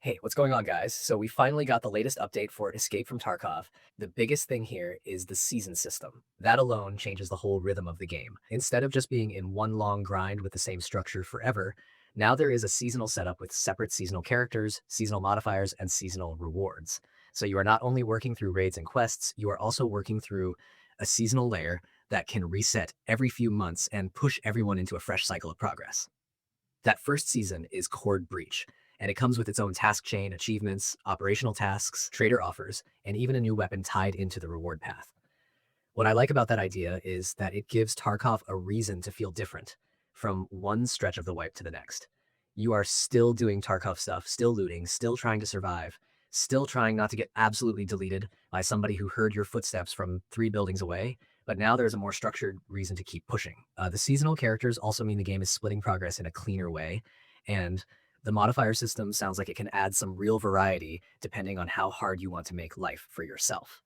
Hey, what's going on, guys? So we finally got the latest update for Escape from Tarkov. The biggest thing here is the season system. That alone changes the whole rhythm of the game. Instead of just being in one long grind with the same structure forever, now there is a seasonal setup with separate seasonal characters, seasonal modifiers, and seasonal rewards. So you are not only working through raids and quests, you are also working through a seasonal layer that can reset every few months and push everyone into a fresh cycle of progress. That first season is Cord Breach, and it comes with its own task chain, achievements, operational tasks, trader offers, and even a new weapon tied into the reward path. What I like about that idea is that it gives Tarkov a reason to feel different from one stretch of the wipe to the next. You are still doing Tarkov stuff, still looting, still trying to survive, still trying not to get absolutely deleted by somebody who heard your footsteps from 3 buildings away, but now there's a more structured reason to keep pushing. The seasonal characters also mean the game is splitting progress in a cleaner way, and the modifier system sounds like it can add some real variety depending on how hard you want to make life for yourself.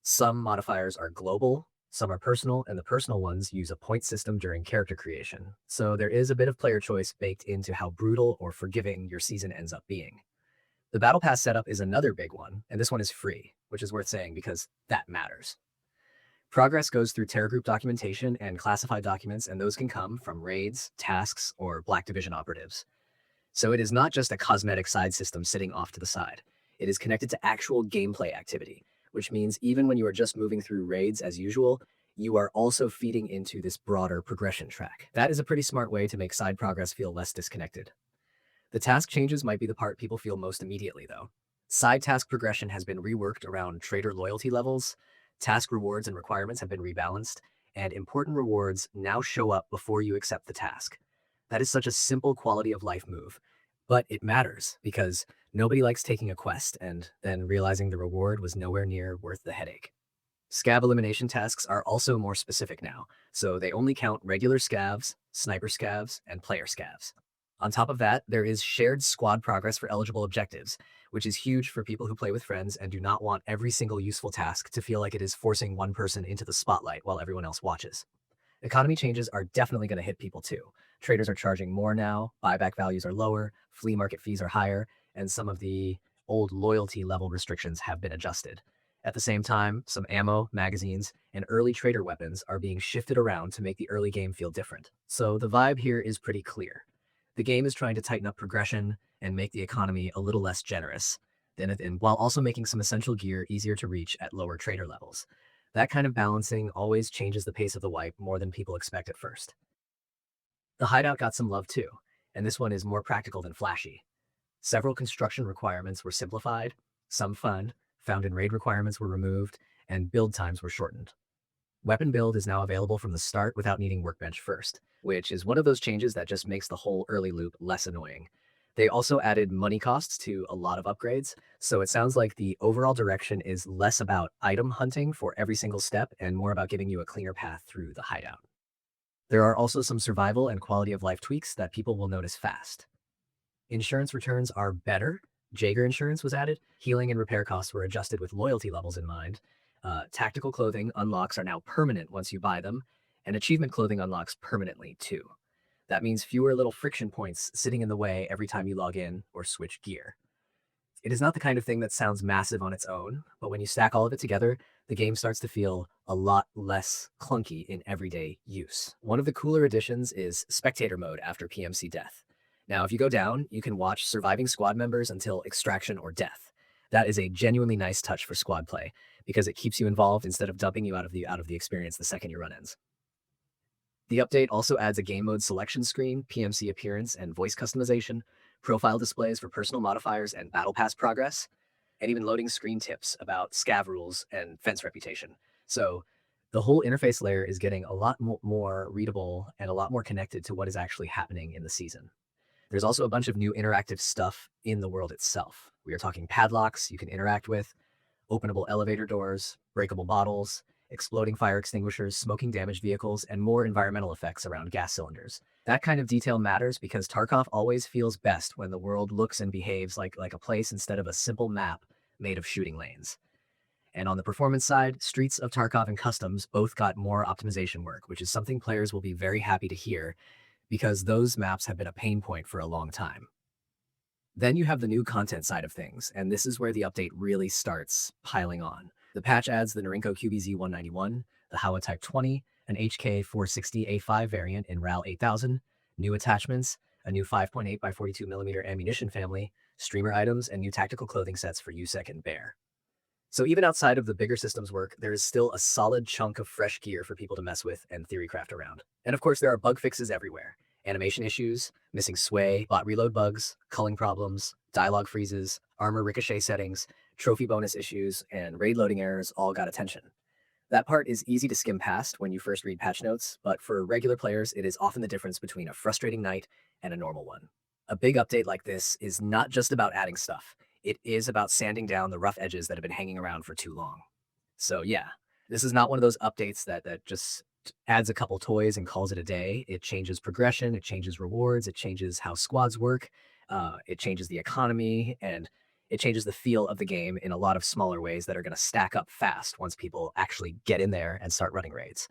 Some modifiers are global, some are personal, and the personal ones use a point system during character creation. So there is a bit of player choice baked into how brutal or forgiving your season ends up being. The Battle Pass setup is another big one, and this one is free, which is worth saying because that matters. Progress goes through Terra Group documentation and classified documents, and those can come from raids, tasks, or Black Division operatives. So it is not just a cosmetic side system sitting off to the side. It is connected to actual gameplay activity, which means even when you are just moving through raids as usual, you are also feeding into this broader progression track. That is a pretty smart way to make side progress feel less disconnected. The task changes might be the part people feel most immediately, though. Side task progression has been reworked around trader loyalty levels, task rewards and requirements have been rebalanced, and important rewards now show up before you accept the task. That is such a simple quality of life move, but it matters because nobody likes taking a quest and then realizing the reward was nowhere near worth the headache. Scab elimination tasks are also more specific now, so they only count regular scavs, sniper scavs, and player scavs. On top of that, there is shared squad progress for eligible objectives, which is huge for people who play with friends and do not want every single useful task to feel like it is forcing one person into the spotlight while everyone else watches. Economy changes are definitely going to hit people too. Traders are charging more now, buyback values are lower, flea market fees are higher, and some of the old loyalty level restrictions have been adjusted. At the same time, some ammo, magazines, and early trader weapons are being shifted around to make the early game feel different. So the vibe here is pretty clear. The game is trying to tighten up progression and make the economy a little less generous, while also making some essential gear easier to reach at lower trader levels. That kind of balancing always changes the pace of the wipe more than people expect at first. The Hideout got some love too, and this one is more practical than flashy. Several construction requirements were simplified, some fun, found in raid requirements were removed, and build times were shortened. Weapon build is now available from the start without needing workbench first, which is one of those changes that just makes the whole early loop less annoying. They also added money costs to a lot of upgrades, so it sounds like the overall direction is less about item hunting for every single step and more about giving you a cleaner path through the hideout. There are also some survival and quality of life tweaks that people will notice fast. Insurance returns are better. Jaeger insurance was added. Healing and repair costs were adjusted with loyalty levels in mind. Tactical clothing unlocks are now permanent once you buy them, and achievement clothing unlocks permanently too. That means fewer little friction points sitting in the way every time you log in or switch gear. It is not the kind of thing that sounds massive on its own, but when you stack all of it together, the game starts to feel a lot less clunky in everyday use. One of the cooler additions is spectator mode after PMC death. Now, if you go down, you can watch surviving squad members until extraction or death. That is a genuinely nice touch for squad play because it keeps you involved instead of dumping you out of the experience the second your run ends. The update also adds a game mode selection screen, PMC appearance and voice customization, profile displays for personal modifiers and battle pass progress, and even loading screen tips about scav rules and fence reputation. So the whole interface layer is getting a lot more readable and a lot more connected to what is actually happening in the season. There's also a bunch of new interactive stuff in the world itself. We are talking padlocks you can interact with, openable elevator doors, breakable bottles, exploding fire extinguishers, smoking damaged vehicles, and more environmental effects around gas cylinders. That kind of detail matters because Tarkov always feels best when the world looks and behaves like a place instead of a simple map made of shooting lanes. And on the performance side, Streets of Tarkov and Customs both got more optimization work, which is something players will be very happy to hear because those maps have been a pain point for a long time. Then you have the new content side of things, and this is where the update really starts piling on. The patch adds the Norinco QBZ 191, the Howa Type 20, an HK 460A5 variant in RAL 8000, new attachments, a new 5.8 by 42mm ammunition family, streamer items, and new tactical clothing sets for USEC and Bear. So even outside of the bigger systems work, there is still a solid chunk of fresh gear for people to mess with and theorycraft around. And of course, there are bug fixes everywhere. Animation issues, missing sway, bot reload bugs, culling problems, dialogue freezes, armor ricochet settings, trophy bonus issues, and raid loading errors all got attention. That part is easy to skim past when you first read patch notes, but for regular players, it is often the difference between a frustrating night and a normal one. A big update like this is not just about adding stuff, it is about sanding down the rough edges that have been hanging around for too long. So, yeah, this is not one of those updates that just adds a couple toys and calls it a day. It changes progression, it changes rewards, it changes how squads work, it changes the economy, and it changes the feel of the game in a lot of smaller ways that are going to stack up fast once people actually get in there and start running raids.